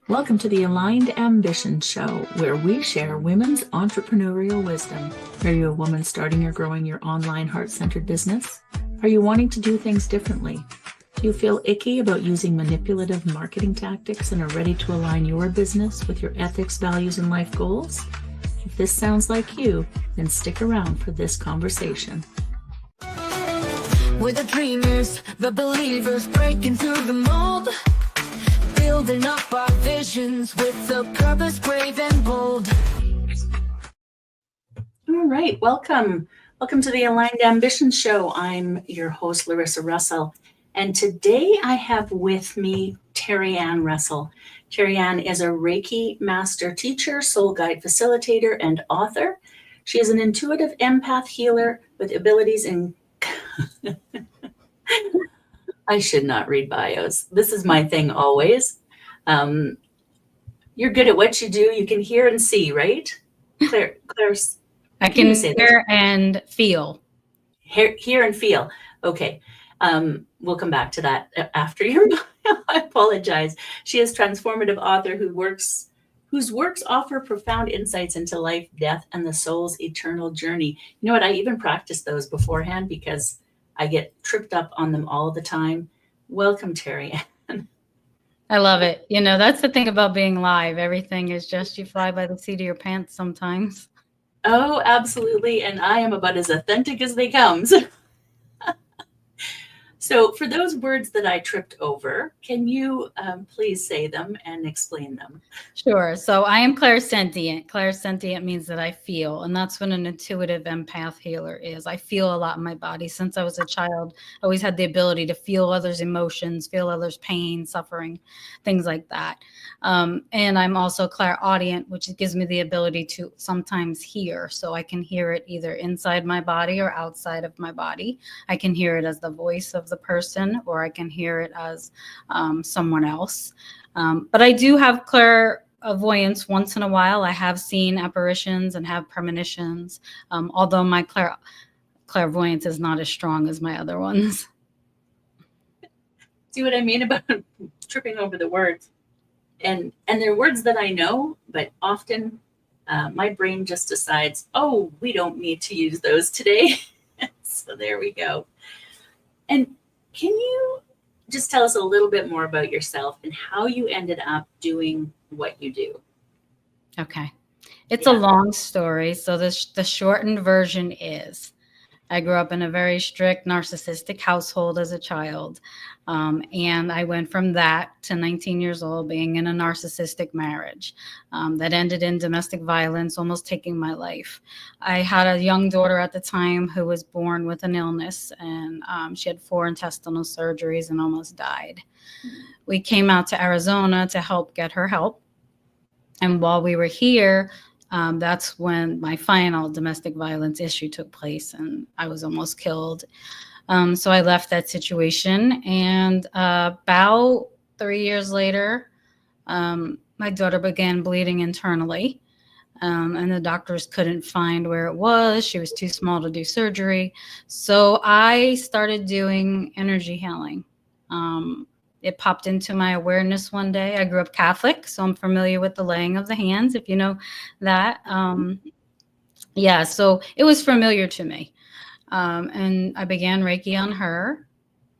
Welcome to the Aligned Ambition Show, where we share women's entrepreneurial wisdom. Are you a woman starting or growing your online heart-centered business? Are you wanting to do things differently? Do you feel icky about using manipulative marketing tactics and are ready to align your business with your ethics, values, and life goals? If this sounds like you, then stick around for this conversation. We're the dreamers, the believers, breaking through the mold, building up our visions with a purpose brave and bold. All right, welcome. Welcome to the Aligned Ambition Show. I'm your host, Larissa Russell. And today I have with me Terry Ann Russell. Terry Ann is a Reiki master teacher, soul guide facilitator, and author. She is an intuitive empath healer with abilities in... I should not read bios. This is my thing always. You're good at what you do. You can hear and see, right? Claire, I can hear and feel. Hear and feel. Okay. We'll come back to that after your bio. I apologize. She is a transformative author whose works offer profound insights into life, death, and the soul's eternal journey. You know what? I even practiced those beforehand because I get tripped up on them all the time. Welcome, Terry Ann. I love it. You know, that's the thing about being live. Everything is just you fly by the seat of your pants sometimes. Oh, absolutely. And I am about as authentic as they come. So for those words that I tripped over, can you please say them and explain them? Sure. So I am clairsentient. Clairsentient means that I feel, and that's what an intuitive empath healer is. I feel a lot in my body. Since I was a child, I always had the ability to feel others' emotions, feel others' pain, suffering, things like that. And I'm also clairaudient, which gives me the ability to sometimes hear. So I can hear it either inside my body or outside of my body. I can hear it as the voice of the person, or I can hear it as someone else. But I do have clairvoyance once in a while. I have seen apparitions and have premonitions, although my clairvoyance is not as strong as my other ones. See what I mean about tripping over the words? And they're words that I know, but often my brain just decides, oh, we don't need to use those today. So there we go. And can you just tell us a little bit more about yourself and how you ended up doing what you do? Okay. It's a long story. So the shortened version is I grew up in a very strict narcissistic household as a child. And I went from that to 19 years old being in a narcissistic marriage that ended in domestic violence, almost taking my life. I had a young daughter at the time who was born with an illness, and she had 4 intestinal surgeries and almost died. We came out to Arizona to help get her help. And while we were here, that's when my final domestic violence issue took place, and I was almost killed. So I left that situation, and about 3 years later, my daughter began bleeding internally, and the doctors couldn't find where it was. She was too small to do surgery. So I started doing energy healing. It popped into my awareness one day. I grew up Catholic, so I'm familiar with the laying of the hands, if you know that. So it was familiar to me. And I began Reiki on her.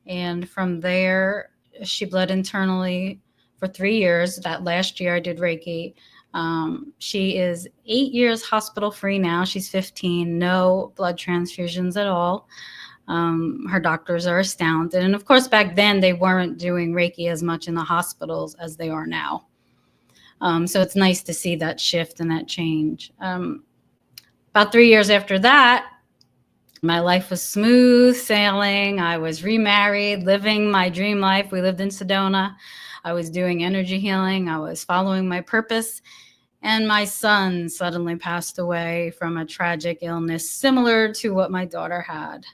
And from there, she bled internally for 3 years. That last year I did Reiki. She is 8 years hospital free now. She's 15, no blood transfusions at all. Her doctors are astounded. And of course, back then they weren't doing Reiki as much in the hospitals as they are now. So it's nice to see that shift and that change. About 3 years after that, my life was smooth sailing. I was remarried, living my dream life. We lived in Sedona. I was doing energy healing. I was following my purpose. And my son suddenly passed away from a tragic illness similar to what my daughter had.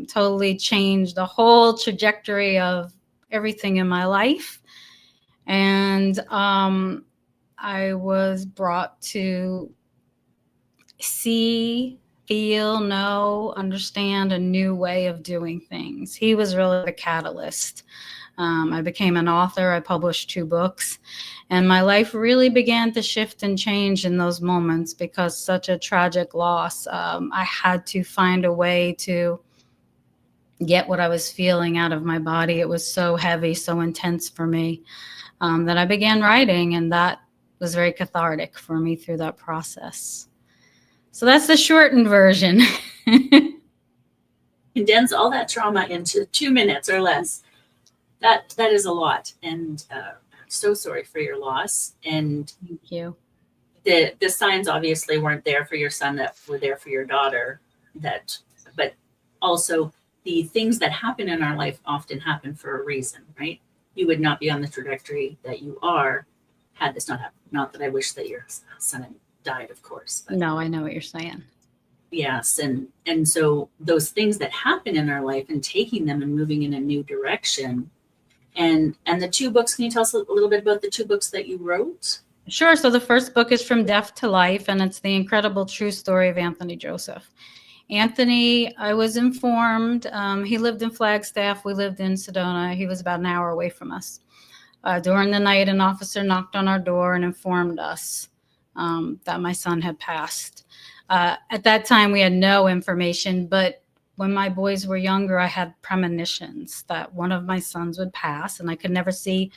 Totally changed the whole trajectory of everything in my life. And I was brought to see, feel, know, understand a new way of doing things. He was really the catalyst. I became an author. I published 2 books, and my life really began to shift and change in those moments because such a tragic loss. I had to find a way to get what I was feeling out of my body. It was so heavy, so intense for me, that I began writing, and that was very cathartic for me through that process. So that's the shortened version. Condense all that trauma into 2 minutes or less. That is a lot, and I'm so sorry for your loss. And Thank you. The signs obviously weren't there for your son, that were there for your daughter. But also the things that happen in our life often happen for a reason, right? You would not be on the trajectory that you are had this not happened. Not that I wish that your son had died, of course. But No, I know what you're saying. yes, and so those things that happen in our life and taking them and moving in a new direction. And the 2 books, can you tell us a little bit about the 2 books that you wrote? Sure. So the first book is From Death to Life, and it's the incredible true story of Anthony Joseph. Anthony, I was informed, he lived in Flagstaff. We lived in Sedona. He was about an hour away from us. During the night, an officer knocked on our door and informed us that my son had passed. At that time, we had no information, but when my boys were younger, I had premonitions that one of my sons would pass, and I could never see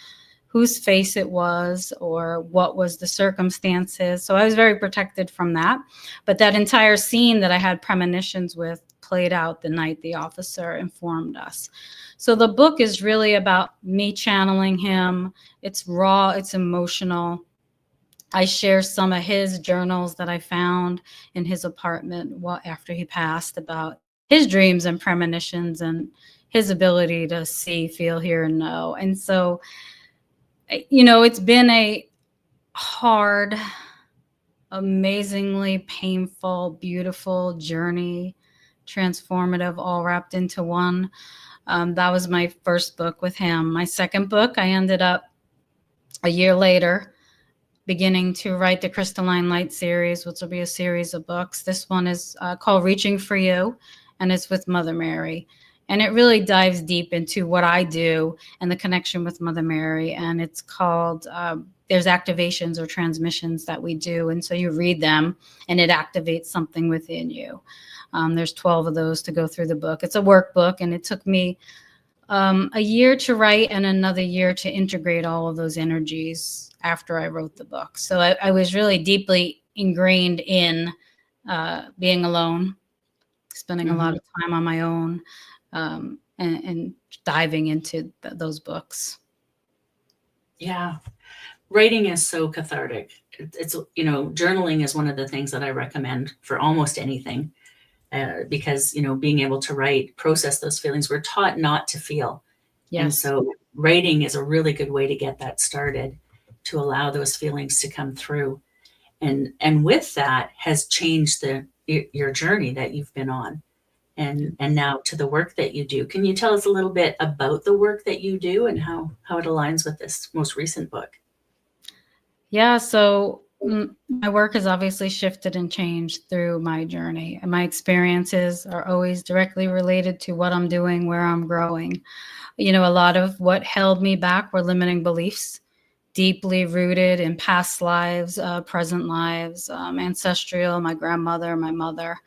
whose face it was or what was the circumstances. So I was very protected from that. But that entire scene that I had premonitions with played out the night the officer informed us. So the book is really about me channeling him. It's raw, it's emotional. I share some of his journals that I found in his apartment after he passed, about his dreams and premonitions and his ability to see, feel, hear, and know. And so, it's been a hard, amazingly painful, beautiful journey, transformative, all wrapped into one. That was my first book with him. My second book, I ended up a year later beginning to write the Crystalline Light series, which will be a series of books. This one is called Reaching for You, and it's with Mother Mary. And it really dives deep into what I do and the connection with Mother Mary. And it's called, there's activations or transmissions that we do. And so you read them and it activates something within you. There's 12 of those to go through the book. It's a workbook, and it took me a year to write and another year to integrate all of those energies after I wrote the book. So I was really deeply ingrained in being alone, spending a lot of time on my own, and diving into those books. Yeah. Writing is so cathartic. It's, journaling is one of the things that I recommend for almost anything, because, being able to write, process those feelings, we're taught not to feel. Yes. And so writing is a really good way to get that started, to allow those feelings to come through. And with that has changed your journey that you've been on. And now to the work that you do. Can you tell us a little bit about the work that you do and how it aligns with this most recent book? Yeah, so my work has obviously shifted and changed through my journey. And my experiences are always directly related to what I'm doing, where I'm growing. A lot of what held me back were limiting beliefs, deeply rooted in past lives, present lives, ancestral, my grandmother, my mother,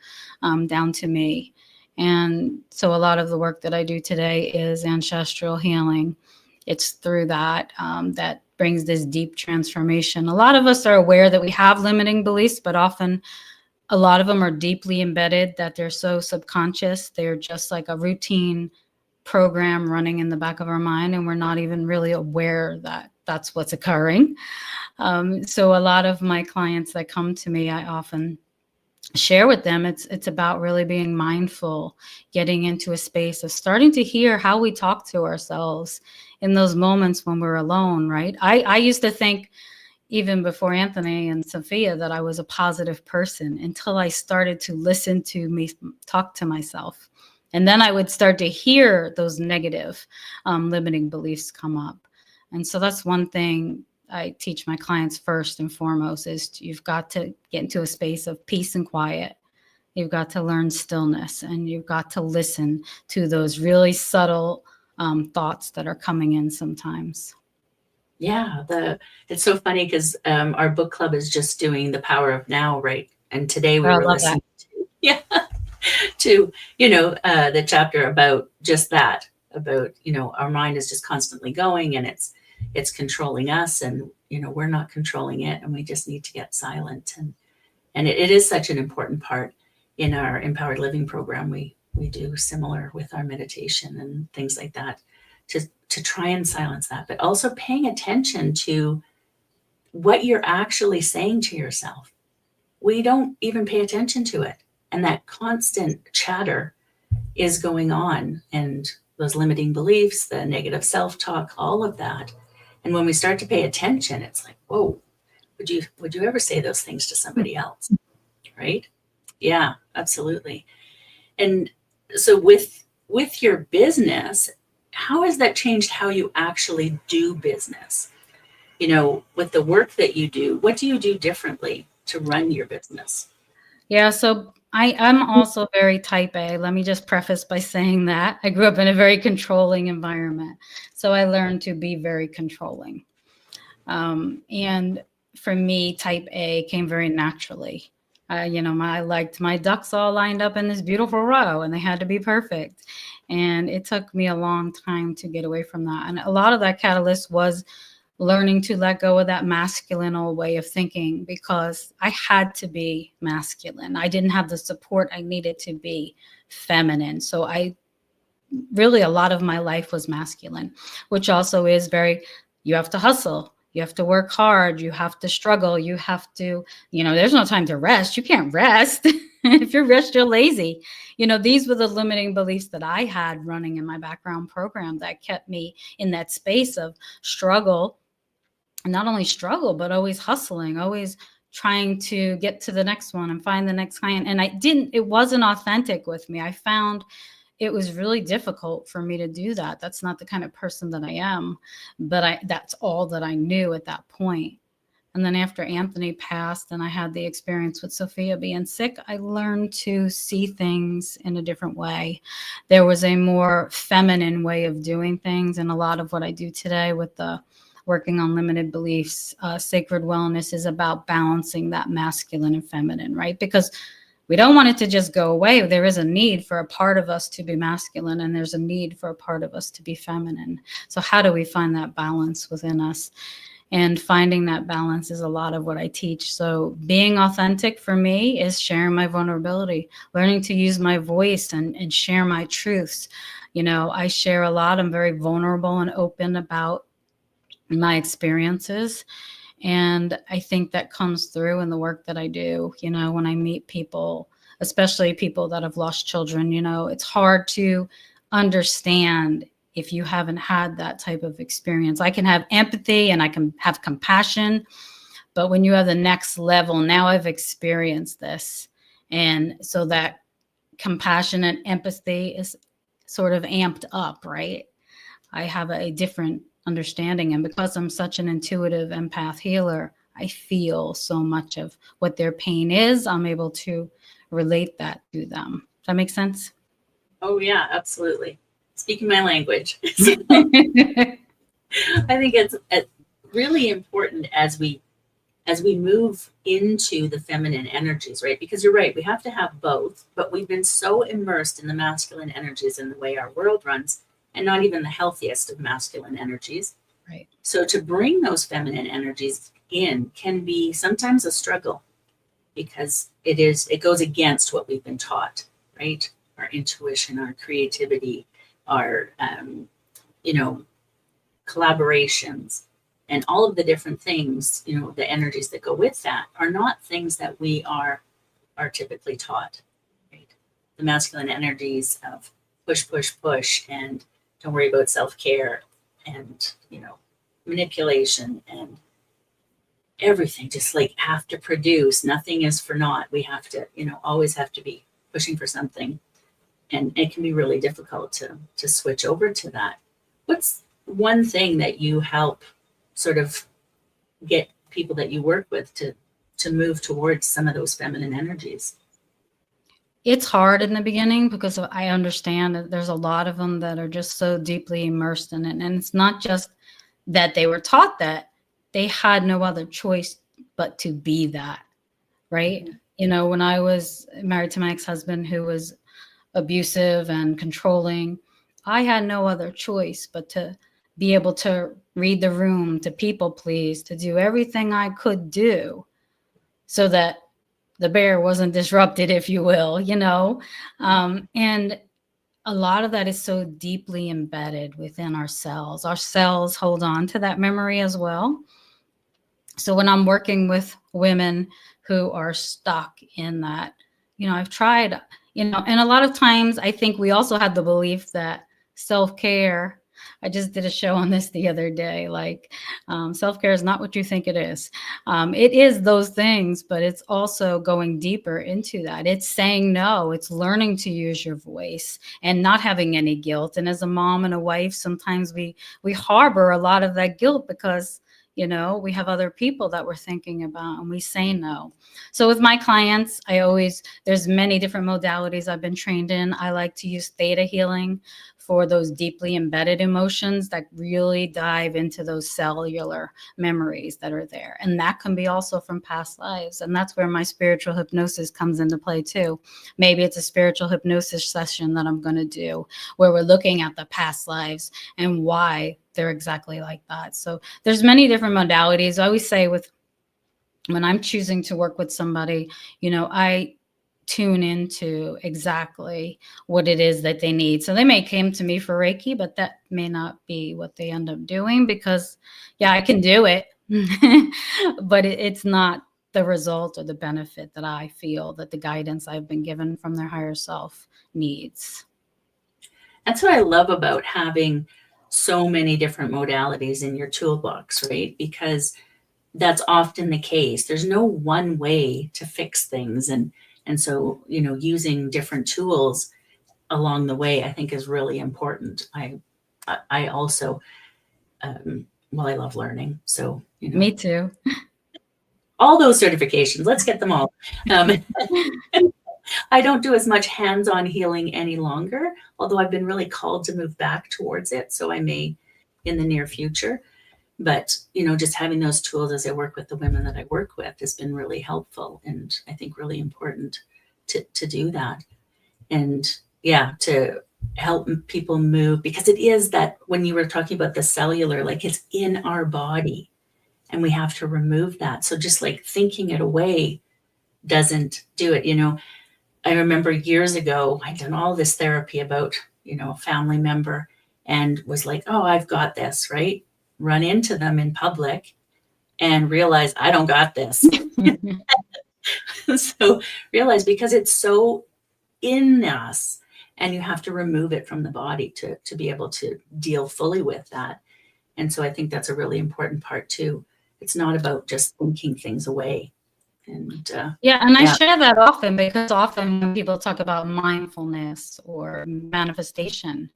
down to me. And so a lot of the work that I do today is ancestral healing. It's through that that brings this deep transformation. A lot of us are aware that we have limiting beliefs, but often a lot of them are deeply embedded, that they're so subconscious. They're just like a routine program running in the back of our mind, and we're not even really aware that that's what's occurring. So a lot of my clients that come to me, I often share with them, it's about really being mindful, getting into a space of starting to hear how we talk to ourselves in those moments when we're alone, right? I used to think, even before Anthony and Sophia, that I was a positive person until I started to listen to me talk to myself. And then I would start to hear those negative limiting beliefs come up. And so that's one thing I teach my clients first and foremost, is you've got to get into a space of peace and quiet. You've got to learn stillness, and you've got to listen to those really subtle thoughts that are coming in sometimes. Yeah, it's so funny because our book club is just doing The Power of Now, right? And today we I were love that. listening to, yeah, to, the chapter about just that, about, our mind is just constantly going, and it's controlling us, and, we're not controlling it, and we just need to get silent. And it is such an important part in our empowered living program. We do similar with our meditation and things like that to try and silence that, but also paying attention to what you're actually saying to yourself. We don't even pay attention to it. And that constant chatter is going on, and those limiting beliefs, the negative self-talk, all of that. And when we start to pay attention, it's like, whoa, would you ever say those things to somebody else? Right? Yeah, absolutely. And so with your business, how has that changed how you actually do business? With the work that you do, what do you do differently to run your business? Yeah, so I'm also very type A. Let me just preface by saying that I grew up in a very controlling environment. So I learned to be very controlling. And for me, type A came very naturally. I liked my ducks all lined up in this beautiful row, and they had to be perfect. And it took me a long time to get away from that. And a lot of that catalyst was learning to let go of that masculine old way of thinking, because I had to be masculine. I didn't have the support I needed to be feminine. So a lot of my life was masculine, which also is you have to hustle. You have to work hard. You have to struggle. You have to, there's no time to rest. You can't rest. If you're rest, you're lazy. These were the limiting beliefs that I had running in my background program that kept me in that space of struggle. And not only struggle, but always hustling, always trying to get to the next one and find the next client. And it wasn't authentic with me. I found it was really difficult for me to do that. That's not the kind of person that I am, but that's all that I knew at that point. And then after Anthony passed and I had the experience with Sophia being sick, I learned to see things in a different way. There was a more feminine way of doing things. And a lot of what I do today with the working on limited beliefs, sacred wellness is about balancing that masculine and feminine, right? Because we don't want it to just go away. There is a need for a part of us to be masculine, and there's a need for a part of us to be feminine. So how do we find that balance within us? And finding that balance is a lot of what I teach. So being authentic for me is sharing my vulnerability, learning to use my voice and share my truths. I share a lot. I'm very vulnerable and open about my experiences. And I think that comes through in the work that I do. When I meet people, especially people that have lost children, it's hard to understand if you haven't had that type of experience. I can have empathy and I can have compassion, but when you have the next level, now I've experienced this. And so that compassion and empathy is sort of amped up, right? I have a different understanding. And because I'm such an intuitive empath healer, I feel so much of what their pain is. I'm able to relate that to them. Does that make sense? Oh yeah, absolutely. Speaking my language. I think it's really important as we move into the feminine energies, right? Because you're right, we have to have both, but we've been so immersed in the masculine energies in the way our world runs, and not even the healthiest of masculine energies. Right. So to bring those feminine energies in can be sometimes a struggle, because it goes against what we've been taught, right? Our intuition, our creativity, our collaborations, and all of the different things, the energies that go with that are not things that we are typically taught, right? The masculine energies of push, push, push, and don't worry about self-care, and manipulation, and everything, just like have to produce. Nothing is for naught. We have to always have to be pushing for something, and it can be really difficult to switch over to that. What's one thing that you help sort of get people that you work with to move towards some of those feminine energies? It's hard in the beginning because I understand that there's a lot of them that are just so deeply immersed in it. And it's not just that they were taught that, they had no other choice but to be that, right? You know, when I was married to my ex-husband who was abusive and controlling, I had no other choice but to be able to read the room, to people please, to do everything I could do so that the bear wasn't disrupted, if you will, you know? And a lot of that is so deeply embedded within our cells. Our cells hold on to that memory as well. So when I'm working with women who are stuck in that, you know, I've tried, you know, and a lot of times I think we also have the belief that self-care, I just did a show on this the other day, like self-care is not what you think it is. It is those things, but it's also going deeper into that. It's saying no, it's learning to use your voice and not having any guilt. And as a mom and a wife, sometimes we harbor a lot of that guilt because, you know, we have other people that we're thinking about and we say no. So with my clients, there's many different modalities I've been trained in. I like to use theta healing for those deeply embedded emotions that really dive into those cellular memories that are there. And that can be also from past lives. And that's where my spiritual hypnosis comes into play too. Maybe it's a spiritual hypnosis session that I'm going to do where we're looking at the past lives and why they're exactly like that. So there's many different modalities. I always say when I'm choosing to work with somebody, you know, I tune into exactly what it is that they need. So they may come to me for Reiki, but that may not be what they end up doing because, yeah, I can do it, but it's not the result or the benefit that I feel that the guidance I've been given from their higher self needs. That's what I love about having so many different modalities in your toolbox, right? Because that's often the case. There's no one way to fix things. And so, you know, using different tools along the way, I think is really important. I also, well, I love learning. So, you know, Me too. all those certifications, let's get them all. I don't do as much hands-on healing any longer, although I've been really called to move back towards it. So I may in the near future. But, you know, just having those tools as I work with the women that I work with has been really helpful and I think really important to do that. And yeah, to help people move, because it is that when you were talking about the cellular, like it's in our body and we have to remove that. So just like thinking it away doesn't do it. You know, I remember years ago, I'd done all this therapy about, you know, a family member and was like, oh, I've got this, right? Run into them in public and realize I don't got this. So realize because it's so in us and you have to remove it from the body to be able to deal fully with that. And so I think that's a really important part too. It's not about just thinking things away. And yeah, and I share that often because often when people talk about mindfulness or manifestation,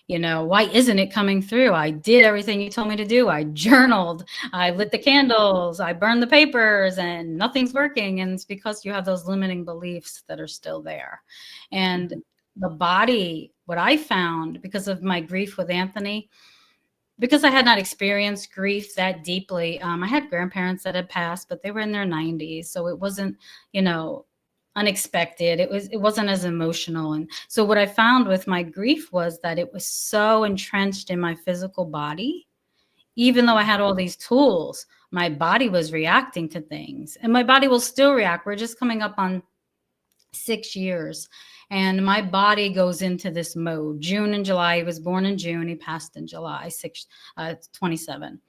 you know, why isn't it coming through? I did everything you told me to do. I journaled, I lit the candles, I burned the papers, and nothing's working. And it's because you have those limiting beliefs that are still there. And the body, what I found because of my grief with Anthony, because I had not experienced grief that deeply, I had grandparents that had passed, but they were in their 90s. So it wasn't, you know, unexpected. It wasn't as emotional. And so what I found with my grief was that it was so entrenched in my physical body. Even though I had all these tools, my body was reacting to things and my body will still react. We're just coming up on 6 years and my body goes into this mode. June and July, he was born in June, he passed in July 27.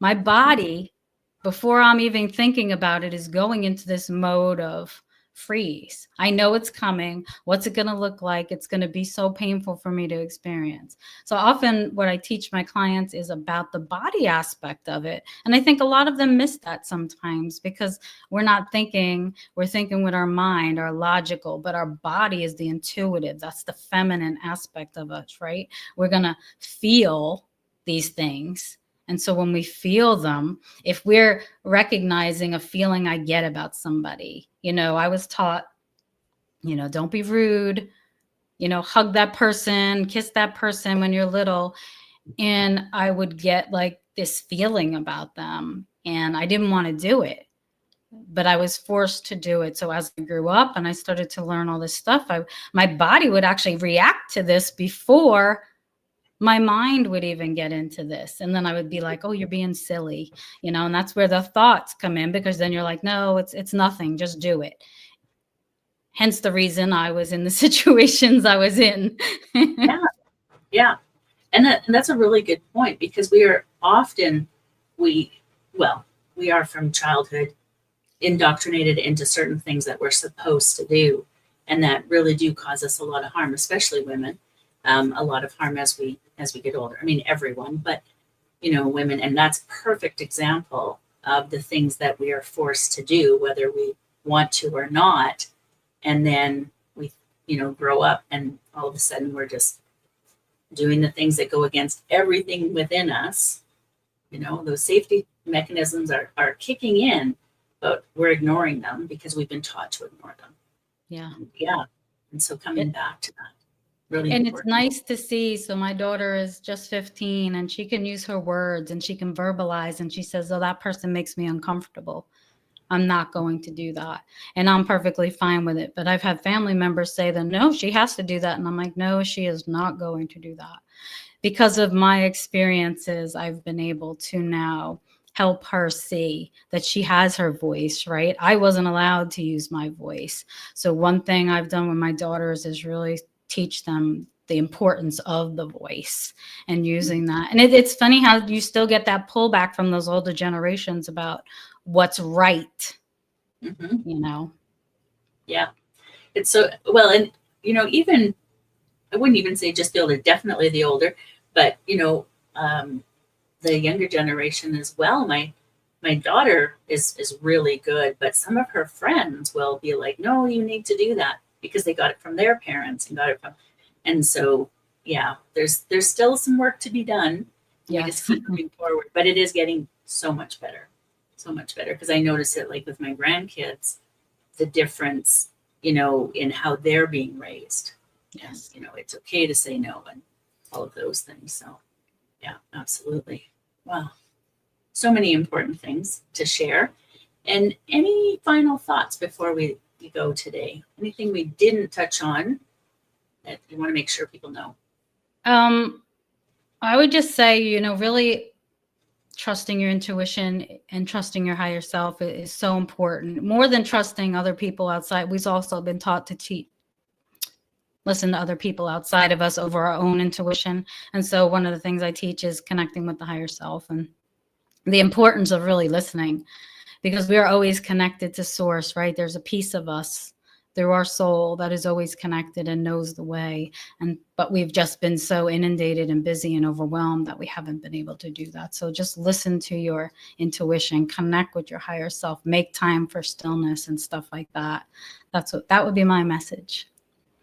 My body, before I'm even thinking about it, is going into this mode of freeze. I know it's coming. What's it going to look like? It's going to be so painful for me to experience. So often what I teach my clients is about the body aspect of it. And I think a lot of them miss that sometimes because we're not thinking, we're thinking with our mind, our logical, but our body is the intuitive. That's the feminine aspect of us, right? We're going to feel these things. And so when we feel them, if we're recognizing a feeling I get about somebody, you know, I was taught Don't be rude, hug that person, kiss that person when you're little. And I would get like this feeling about them, and I didn't want to do it, but I was forced to do it. So as I grew up and I started to learn all this stuff, my body would actually react to this before my mind would even get into this. And then I would be like, oh, you're being silly, and that's where the thoughts come in, because then you're like, no, it's nothing, just do it. Hence the reason I was in the situations I was in. Yeah. And that's a really good point, because we are often, we are from childhood indoctrinated into certain things that we're supposed to do, and that really do cause us a lot of harm, especially women. A lot of harm as we get older. I mean, everyone, but women, and that's a perfect example of the things that we are forced to do, whether we want to or not. And then we, grow up, and all of a sudden we're just doing the things that go against everything within us. Those safety mechanisms are kicking in, but we're ignoring them because we've been taught to ignore them. Yeah. And so coming back to that. Really and important. It's nice to see. So my daughter is just 15, and she can use her words, and she can verbalize, and she says, oh, that person makes me uncomfortable. I'm not going to do that. And I'm perfectly fine with it. But I've had family members say that, no, she has to do that. And I'm like, no, she is not going to do that. Because of my experiences, I've been able to now help her see that she has her voice, right? I wasn't allowed to use my voice. So one thing I've done with my daughters is really teach them the importance of the voice and using that. And it's funny how you still get that pullback from those older generations about what's right. Yeah, it's so well. And even I wouldn't even say just the older, definitely the older, but the younger generation as well. My daughter is really good, but some of her friends will be like, no, you need to do that, because they got it from their parents and so there's still some work to be done. We just keep moving forward, but it is getting so much better, because I notice it like with my grandkids, the difference in how they're being raised. Yes, it's okay to say no and all of those things. So yeah, absolutely. Wow, so many important things to share. And any final thoughts before we go today? Anything we didn't touch on that you want to make sure people know? I would just say, really trusting your intuition and trusting your higher self is so important. More than trusting other people outside. We've also been taught to listen to other people outside of us over our own intuition. And so one of the things I teach is connecting with the higher self, and the importance of really listening, because we are always connected to source, right? There's a piece of us through our soul that is always connected and knows the way. But we've just been so inundated and busy and overwhelmed that we haven't been able to do that. So just listen to your intuition, connect with your higher self, make time for stillness and stuff like that. That would be my message.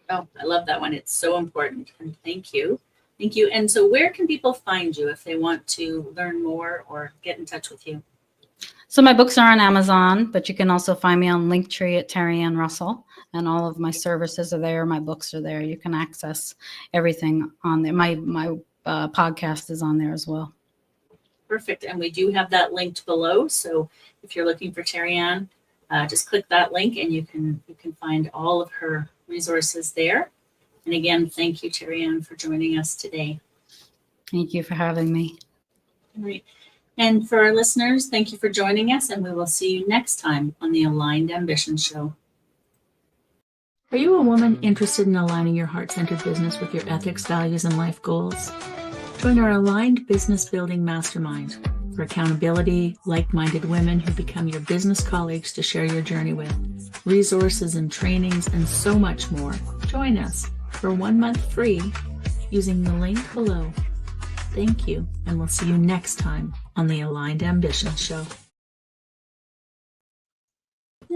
Oh, I love that one. It's so important. And thank you. Thank you. And so where can people find you if they want to learn more or get in touch with you? So my books are on Amazon, but you can also find me on Linktree at Terry Ann Russell, and all of my services are there. My books are there. You can access everything on there. My podcast is on there as well. Perfect. And we do have that linked below. So if you're looking for Terry Ann, just click that link and you can find all of her resources there. And again, thank you, Terry Ann, for joining us today. Thank you for having me. All right. And for our listeners, thank you for joining us, and we will see you next time on the Aligned Ambition Show. Are you a woman interested in aligning your heart-centered business with your ethics, values, and life goals? Join our Aligned Business Building Mastermind for accountability, like-minded women who become your business colleagues to share your journey with, resources and trainings, and so much more. Join us for 1 month free using the link below. Thank you, and we'll see you next time on the Aligned Ambition Show.